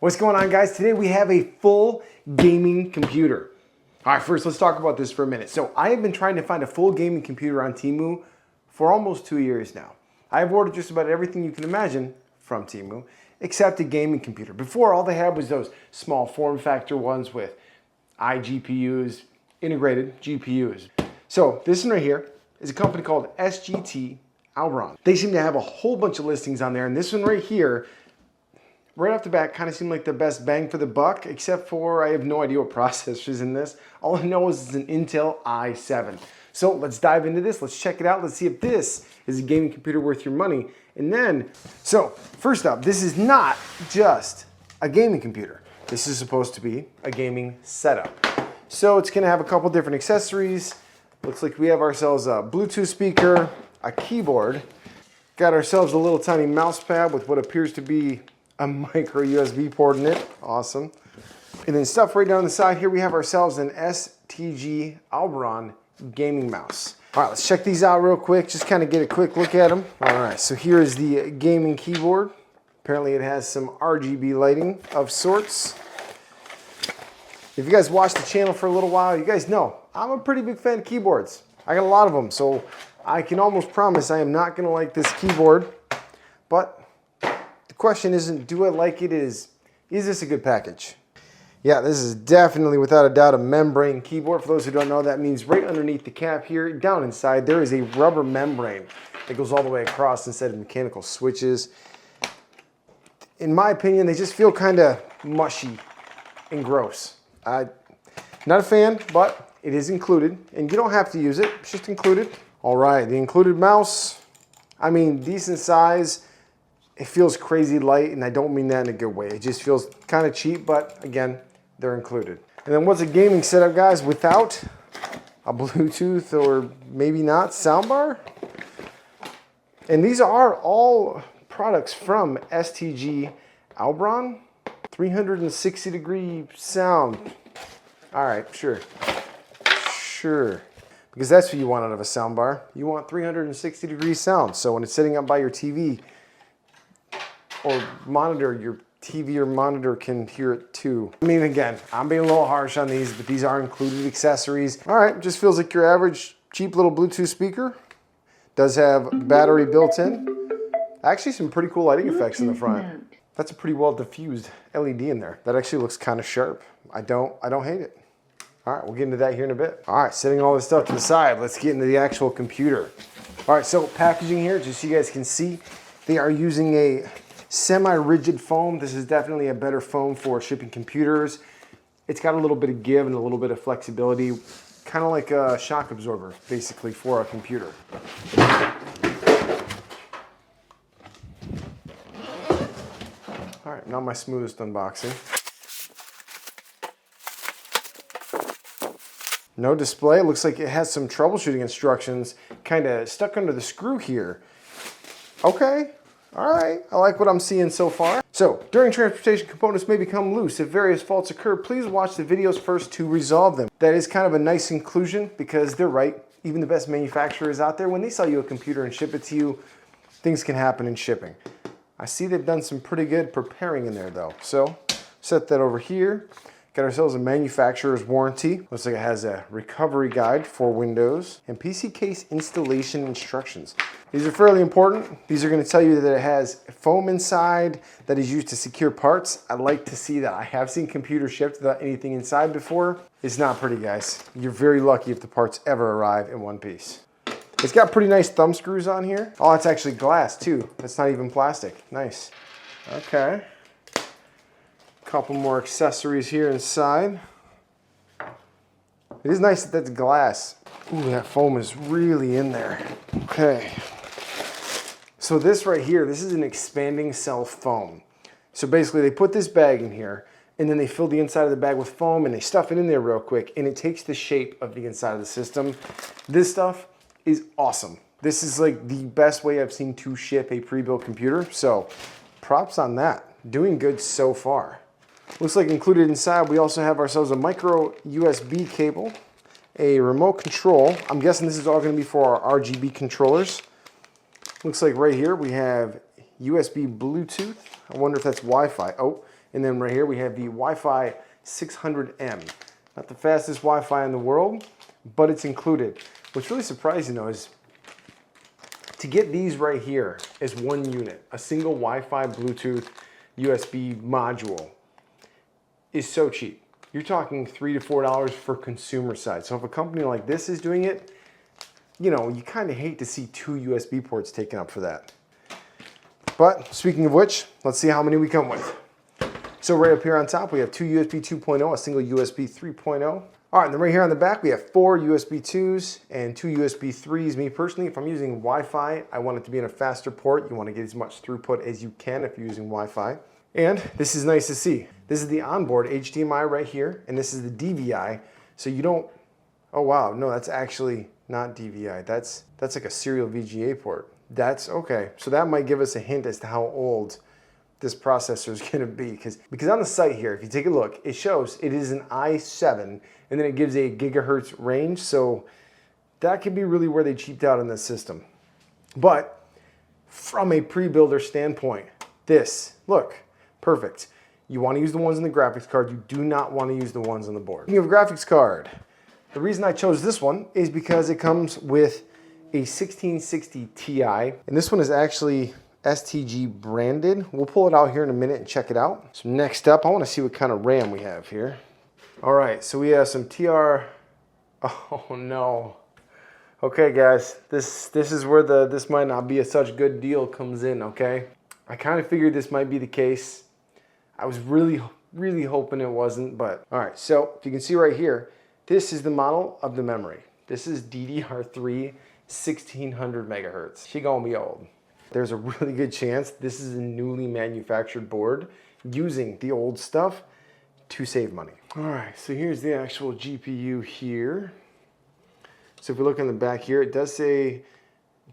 What's going on, guys? Today we have a full gaming computer. All right, first let's talk about this for a minute. So I have been trying to find a full gaming computer on Temu for almost 2 years now. I've ordered just about everything you can imagine from Temu, except a gaming computer. Before, all they had was those small form factor ones with iGPUs, integrated GPUs. So this one right here is a company called STGAubron. They seem to have a whole bunch of listings on there, and this one right here, right off the bat, kind of seemed like the best bang for the buck, except for I have no idea what processor is in this. All I know is it's an Intel i7. So let's dive into this. Let's check it out. Let's see if this is a gaming computer worth your money. And then, so first up, this is not just a gaming computer. This is supposed to be a gaming setup. So it's going to have a couple different accessories. Looks like we have ourselves a Bluetooth speaker, a keyboard, got ourselves a little tiny mouse pad with what appears to be a micro USB port in it. Awesome. And then stuff right down the side here, we have ourselves an STGAubron gaming mouse. All right, let's check these out real quick. Just kind of get a quick look at them. All right, so here is the gaming keyboard. Apparently it has some RGB lighting of sorts. If you guys watched the channel for a little while, you guys know I'm a pretty big fan of keyboards. I got a lot of them, so I can almost promise I am not gonna like this keyboard, but the question isn't, do I like it? Is this a good package? Yeah, this is definitely, without a doubt, a membrane keyboard. For those who don't know, that means right underneath the cap here, down inside, there is a rubber membrane that goes all the way across instead of mechanical switches. In my opinion, they just feel kind of mushy and gross. Not a fan, but it is included, and you don't have to use it. It's just included. All right, the included mouse, I mean, decent size. It feels crazy light, and I don't mean that in a good way. It just feels kind of cheap, but again, they're included. And then what's a gaming setup, guys, without a Bluetooth or maybe not soundbar? And these are all products from STGAubron. 360-degree sound. All right, sure. Because that's what you want out of a soundbar. You want 360-degree sound. So when it's sitting up by your TV or monitor, your TV or monitor can hear it too. I mean, again, I'm being a little harsh on these, but these are included accessories. All right, just feels like your average cheap little Bluetooth speaker. Does have battery built in. Actually, some pretty cool lighting effects in the front. That's a pretty well diffused LED in there. That actually looks kind of sharp. I don't hate it. All right, we'll get into that here in a bit. All right, setting all this stuff to the side, let's get into the actual computer. All right, so packaging here, just so you guys can see, they are using a semi-rigid foam. This is definitely a better foam for shipping computers. It's got a little bit of give and a little bit of flexibility, kind of like a shock absorber, basically, for a computer. All right, not my smoothest unboxing. No display. Looks like it has some troubleshooting instructions kind of stuck under the screw here. Okay, all right. I like what I'm seeing so far. So, during transportation, components may become loose. If various faults occur, please watch the videos first to resolve them. That is kind of a nice inclusion because they're right. Even the best manufacturers out there, when they sell you a computer and ship it to you, things can happen in shipping. I see they've done some pretty good preparing in there though. So set that over here. Got ourselves a manufacturer's warranty. Looks like it has a recovery guide for Windows and PC case installation instructions. These are fairly important. These are going to tell you that it has foam inside that is used to secure parts. I'd like to see that. I have seen computers shipped without anything inside before. It's not pretty, guys. You're very lucky if the parts ever arrive in one piece. It's got pretty nice thumb screws on here. Oh, it's actually glass too. That's not even plastic. Nice. Okay. Couple more accessories here inside. It is nice that that's glass. Ooh, that foam is really in there. Okay. So this right here, this is an expanding cell foam. So basically they put this bag in here and then they fill the inside of the bag with foam and they stuff it in there real quick and it takes the shape of the inside of the system. This stuff is awesome. This is like the best way I've seen to ship a pre-built computer. So props on that. Doing good so far. Looks like included inside, we also have ourselves a micro USB cable, a remote control. I'm guessing this is all going to be for our RGB controllers. Looks like right here we have USB Bluetooth. I wonder if that's Wi-Fi. Oh, And then right here we have the Wi-Fi 600M. Not the fastest Wi-Fi in the world, but it's included. What's really surprising though is to get these right here as one unit, a single Wi-Fi, Bluetooth, USB module is so cheap. You're talking $3 to $4 for consumer side. So if a company like this is doing it, you know, you kind of hate to see 2 USB ports taken up for that. But speaking of which, let's see how many we come with. So right up here on top, we have 2 USB 2.0, a single USB 3.0. All right, and then right here on the back, we have 4 USB 2s and 2 USB 3s. Me personally, if I'm using Wi-Fi, I want it to be in a faster port. You want to get as much throughput as you can if you're using Wi-Fi. And this is nice to see. This is the onboard HDMI right here, and this is the DVI. So you don't, oh wow, no, that's actually not DVI. That's like a serial VGA port. That's okay. So that might give us a hint as to how old this processor is going to be. Because on the site here, if you take a look, it shows it is an i7, and then it gives a gigahertz range. So that could be really where they cheaped out on this system. But from a pre-builder standpoint, this, look, perfect. You want to use the ones on the graphics card. You do not want to use the ones on the board. Speaking of graphics card, the reason I chose this one is because it comes with a 1660 Ti, and this one is actually STG branded. We'll pull it out here in a minute and check it out. So next up, I want to see what kind of RAM we have here. All right, so we have some TR. Oh no. Okay, guys, this is where this might not be a such good deal comes in. Okay, I kind of figured this might be the case. I was really hoping it wasn't, but all right. So if you can see right here, this is the model of the memory. This is DDR3 1600 megahertz. She gonna be old. There's a really good chance this is a newly manufactured board using the old stuff to save money. All right, so here's the actual GPU here. So if we look on the back here, it does say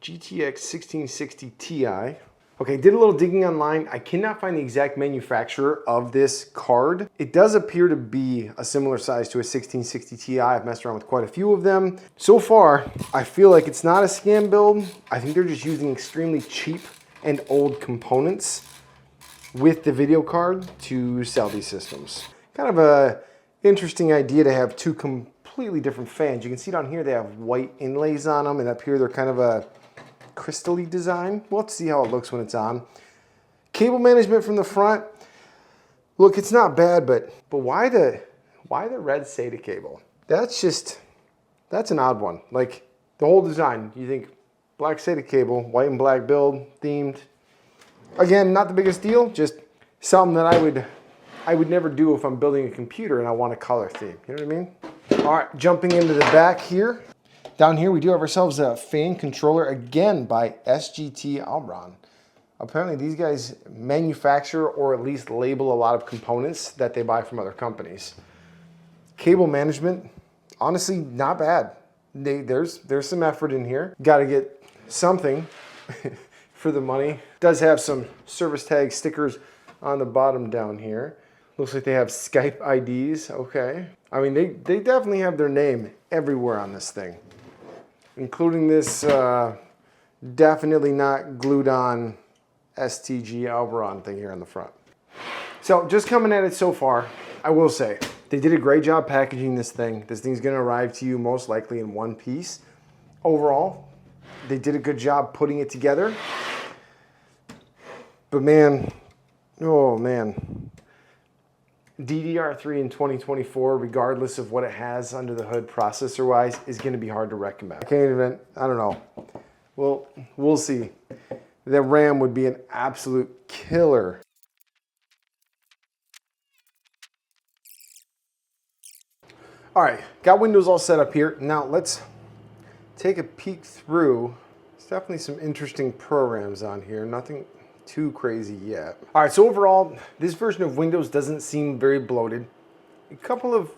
GTX 1660 Ti. Okay, did a little digging online. I cannot find the exact manufacturer of this card. It does appear to be a similar size to a 1660 Ti. I've messed around with quite a few of them. So far, I feel like it's not a scam build. I think they're just using extremely cheap and old components with the video card to sell these systems. Kind of a interesting idea to have 2 completely different fans. You can see down here they have white inlays on them, and up here they're kind of a crystal-y design. We'll have to see how it looks when it's on. Cable management from the front. Look, it's not bad, but why the red SATA cable? That's an odd one. Like the whole design, you think black SATA cable, white and black build, themed. Again, not the biggest deal, just something that I would never do if I'm building a computer and I want a color theme. You know what I mean? All right, jumping into the back here. Down here, we do have ourselves a fan controller, again by STGAubron. Apparently, these guys manufacture or at least label a lot of components that they buy from other companies. Cable management, honestly, not bad. There's some effort in here. Got to get something for the money. Does have some service tag stickers on the bottom down here. Looks like they have Skype IDs. Okay. I mean, they definitely have their name everywhere on this thing, including this definitely not glued on STGAubron thing here on the front. So just coming at it so far, I will say they did a great job packaging this thing. This thing's gonna arrive to you most likely in one piece. Overall, they did a good job putting it together. But man, oh man. DDR3 in 2024, regardless of what it has under the hood processor-wise, is going to be hard to recommend. I can't even, I don't know. Well, we'll see. The RAM would be an absolute killer. All right, got Windows all set up here. Now let's take a peek through. There's definitely some interesting programs on here. Nothing too crazy yet. All right, so overall, this version of Windows doesn't seem very bloated. A couple of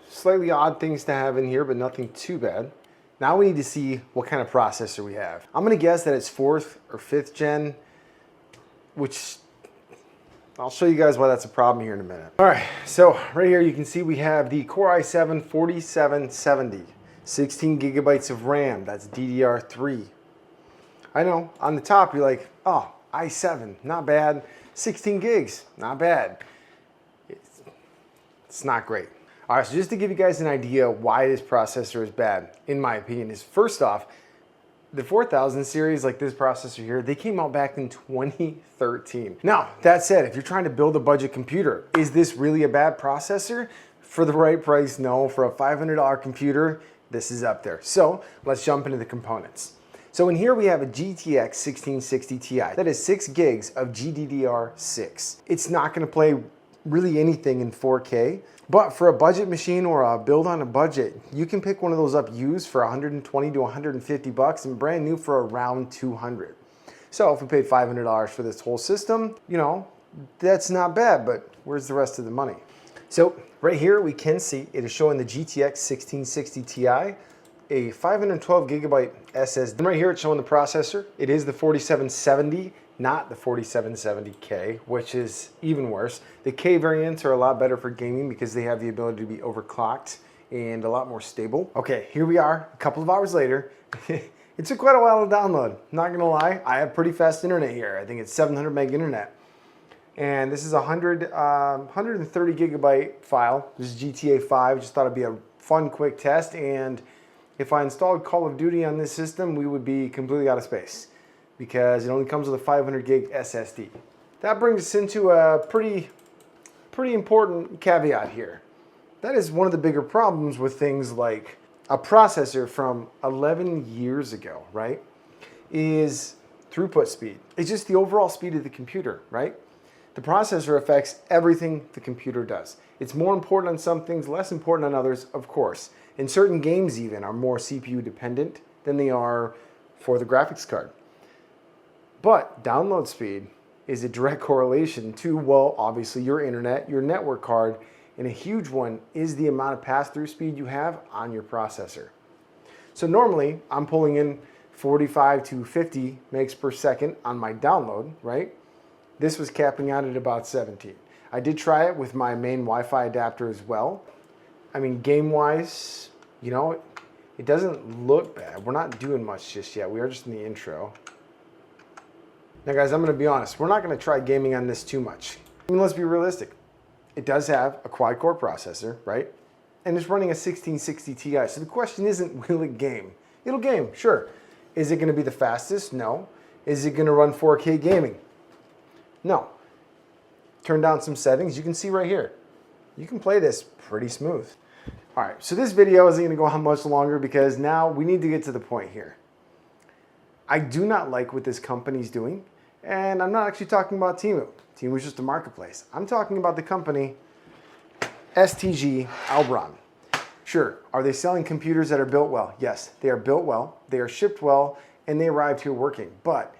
slightly odd things to have in here, but nothing too bad. Now we need to see what kind of processor we have. I'm gonna guess that it's 4th or 5th gen, which I'll show you guys why that's a problem here in a minute. All right, so right here you can see we have the Core i7-4770, 16 gigabytes of RAM, that's DDR3. I know, on the top you're like, oh, i7, not bad. 16 gigs, not bad. It's not great. All right, so just to give you guys an idea why this processor is bad, in my opinion, is first off, the 4000 series, like this processor here, they came out back in 2013. Now, that said, if you're trying to build a budget computer, is this really a bad processor? For the right price, no. For a $500 computer, this is up there. So let's jump into the components. So in here we have a GTX 1660 Ti. That is 6 gigs of GDDR6. It's not gonna play really anything in 4K, but for a budget machine or a build on a budget, you can pick one of those up used for 120 to 150 bucks and brand new for around 200. So if we paid $500 for this whole system, you know, that's not bad, but where's the rest of the money? So right here we can see it is showing the GTX 1660 Ti, a 512 gigabyte SSD. And right here it's showing the processor. It is the 4770, not the 4770K, which is even worse. The K variants are a lot better for gaming because they have the ability to be overclocked and a lot more stable. Okay, here we are a couple of hours later. It took quite a while to download. Not gonna lie, I have pretty fast internet here. I think it's 700 meg internet. And this is a 130 gigabyte file. This is GTA 5, just thought it'd be a fun, quick test. And if I installed Call of Duty on this system, we would be completely out of space because it only comes with a 500 gig SSD. That brings us into a pretty important caveat here. That is one of the bigger problems with things like a processor from 11 years ago, right? Is throughput speed. It's just the overall speed of the computer, right? The processor affects everything the computer does. It's more important on some things, less important on others, of course. And certain games even are more CPU dependent than they are for the graphics card. But download speed is a direct correlation to, well, obviously your internet, your network card, and a huge one is the amount of pass-through speed you have on your processor. So normally I'm pulling in 45 to 50 megs per second on my download, right? This was capping out at about 17. I did try it with my main Wi-Fi adapter as well. I mean, game-wise, you know, it doesn't look bad. We're not doing much just yet. We are just in the intro. Now guys, I'm gonna be honest. We're not gonna try gaming on this too much. I mean, let's be realistic. It does have a quad-core processor, right? And it's running a 1660 Ti. So the question isn't, will it game? It'll game, sure. Is it gonna be the fastest? No. Is it gonna run 4K gaming? No. Turn down some settings. You can see right here. You can play this pretty smooth. All right, so this video isn't gonna go on much longer because now we need to get to the point here. I do not like what this company's doing, and I'm not actually talking about Temu. Temu is just a marketplace. I'm talking about the company STGAubron. Sure, are they selling computers that are built well? Yes, they are built well, they are shipped well, and they arrived here working. But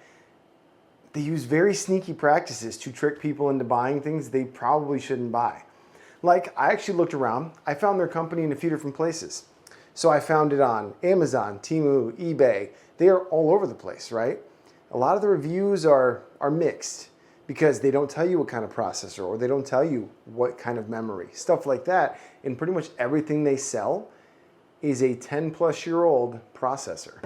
they use very sneaky practices to trick people into buying things they probably shouldn't buy. Like, I actually looked around. I found their company in a few different places. So I found it on Amazon, Temu, eBay. They are all over the place, right? A lot of the reviews are mixed because they don't tell you what kind of processor or they don't tell you what kind of memory, stuff like that. And pretty much everything they sell is a 10-plus-year-old processor.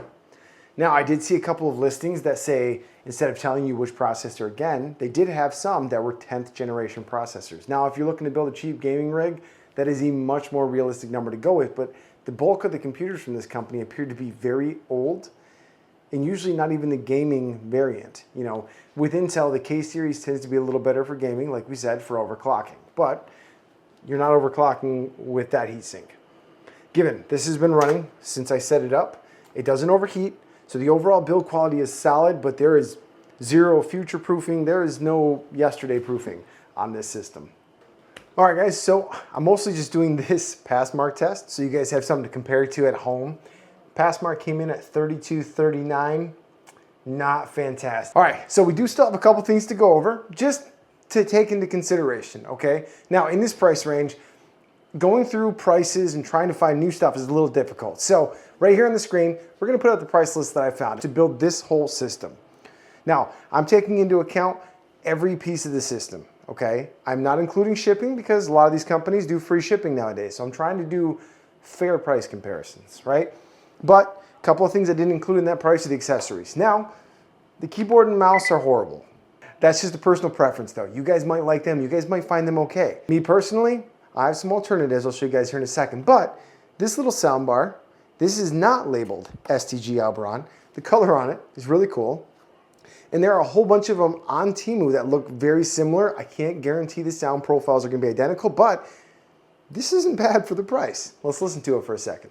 Now, I did see a couple of listings that say, instead of telling you which processor again, they did have some that were 10th generation processors. Now, if you're looking to build a cheap gaming rig, that is a much more realistic number to go with, but the bulk of the computers from this company appear to be very old and usually not even the gaming variant. You know, with Intel, the K series tends to be a little better for gaming, like we said, for overclocking, but you're not overclocking with that heatsink. Given this has been running since I set it up, it doesn't overheat, so the overall build quality is solid, but there is zero future proofing. There is no yesterday proofing on this system. All right, guys, so I'm mostly just doing this pass mark test so you guys have something to compare to at home. Pass mark came in at 3239. Not fantastic. All right, so we do still have a couple things to go over just to take into consideration, okay? Now, in this price range, going through prices and trying to find new stuff is a little difficult. So right here on the screen, we're gonna put out the price list that I found to build this whole system. Now, I'm taking into account every piece of the system, okay? I'm not including shipping because a lot of these companies do free shipping nowadays. So I'm trying to do fair price comparisons, right? But a couple of things I didn't include in that price are the accessories. Now, the keyboard and mouse are horrible. That's just a personal preference though. You guys might like them, you guys might find them okay. Me personally, I have some alternatives I'll show you guys here in a second, but this little soundbar, this is not labeled STGAubron. The color on it is really cool. And there are a whole bunch of them on Temu that look very similar. I can't guarantee the sound profiles are gonna be identical, but this isn't bad for the price. Let's listen to it for a second.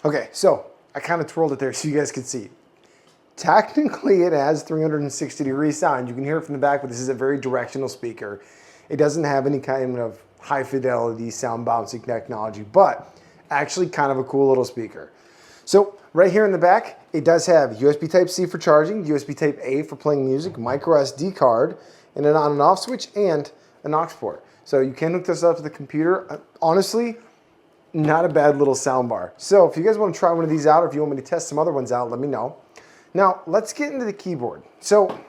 Okay, so I kind of twirled it there so you guys could see. Technically, it has 360-degree sound. You can hear it from the back, but this is a very directional speaker. It doesn't have any kind of high-fidelity sound bouncing technology, but actually kind of a cool little speaker. So right here in the back, it does have USB Type-C for charging, USB Type-A for playing music, micro SD card, and an on and off switch, and an aux port. So you can hook this up to the computer. Honestly, not a bad little soundbar. So if you guys want to try one of these out, or if you want me to test some other ones out, let me know. Now, let's get into the keyboard. So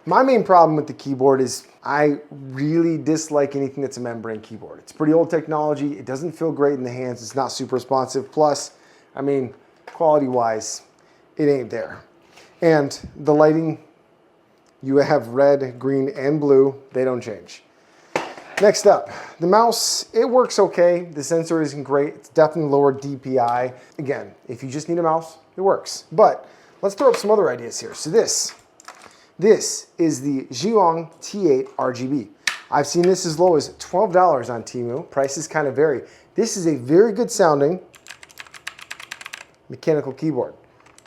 my main problem with the keyboard is I really dislike anything that's a membrane keyboard. It's pretty old technology. It doesn't feel great in the hands. It's not super responsive. Plus, I mean, quality-wise, it ain't there. And the lighting, you have red, green, and blue. They don't change. Next up, the mouse, it works okay. The sensor isn't great. It's definitely lower DPI. Again, if you just need a mouse, it works. But let's throw up some other ideas here. So this is the Zhiyong T8 RGB. I've seen this as low as $12 on Temu. Prices kind of vary. This is a very good sounding mechanical keyboard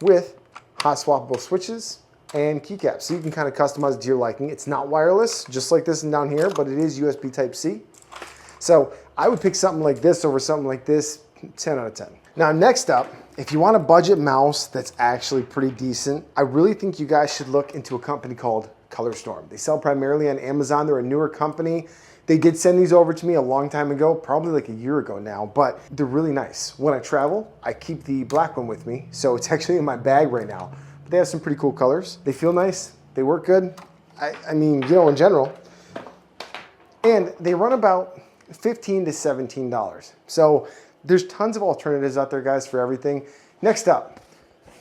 with hot swappable switches and keycaps. So you can kind of customize it to your liking. It's not wireless, just like this and down here, but it is USB Type-C. So I would pick something like this over something like this, 10 out of 10. Now next up, if you want a budget mouse that's actually pretty decent, I really think you guys should look into a company called ColorStorm. They sell primarily on Amazon. They're a newer company. They did send these over to me a long time ago, probably like a year ago now, but they're really nice. When I travel, I keep the black one with me, so it's actually in my bag right now. But they have some pretty cool colors. They feel nice. They work good. I mean, you know, in general. And they run about $15 to $17. So there's tons of alternatives out there, guys, for everything. Next up,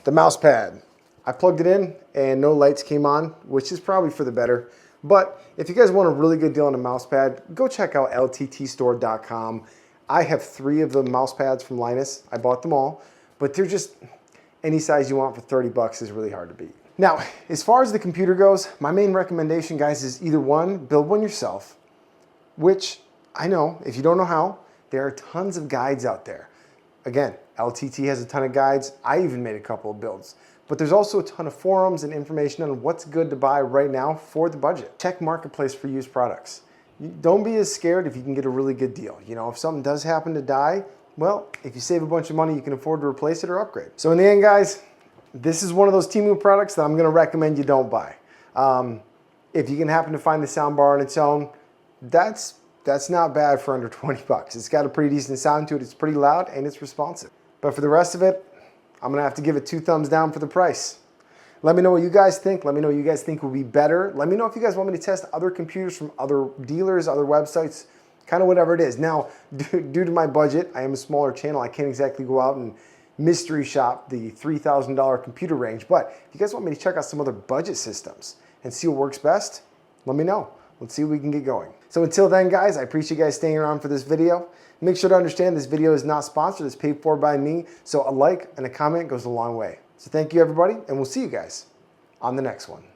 the mouse pad. I plugged it in and no lights came on, which is probably for the better. But if you guys want a really good deal on a mouse pad, go check out lttstore.com. I have 3 of the mouse pads from Linus. I bought them all, but they're just any size you want for 30 bucks is really hard to beat. Now, as far as the computer goes, my main recommendation, guys, is either one, build one yourself, which I know, if you don't know how, there are tons of guides out there. Again, LTT has a ton of guides. I even made a couple of builds. But there's also a ton of forums and information on what's good to buy right now for the budget. Check Marketplace for used products. Don't be as scared if you can get a really good deal. You know, if something does happen to die, well, if you save a bunch of money, you can afford to replace it or upgrade. So in the end, guys, this is one of those Temu products that I'm gonna recommend you don't buy. If you can happen to find the soundbar on its own, that's not bad for under 20 bucks. It's got a pretty decent sound to it. It's pretty loud and it's responsive. But for the rest of it, I'm gonna have to give it 2 thumbs down for the price. Let me know what you guys think. Let me know what you guys think will be better. Let me know if you guys want me to test other computers from other dealers, other websites, kind of whatever it is. Now, due to my budget, I am a smaller channel. I can't exactly go out and mystery shop the $3,000 computer range. But if you guys want me to check out some other budget systems and see what works best, let me know. Let's see what we can get going. So until then, guys, I appreciate you guys staying around for this video. Make sure to understand this video is not sponsored. It's paid for by me. So a like and a comment goes a long way. So thank you, everybody, and we'll see you guys on the next one.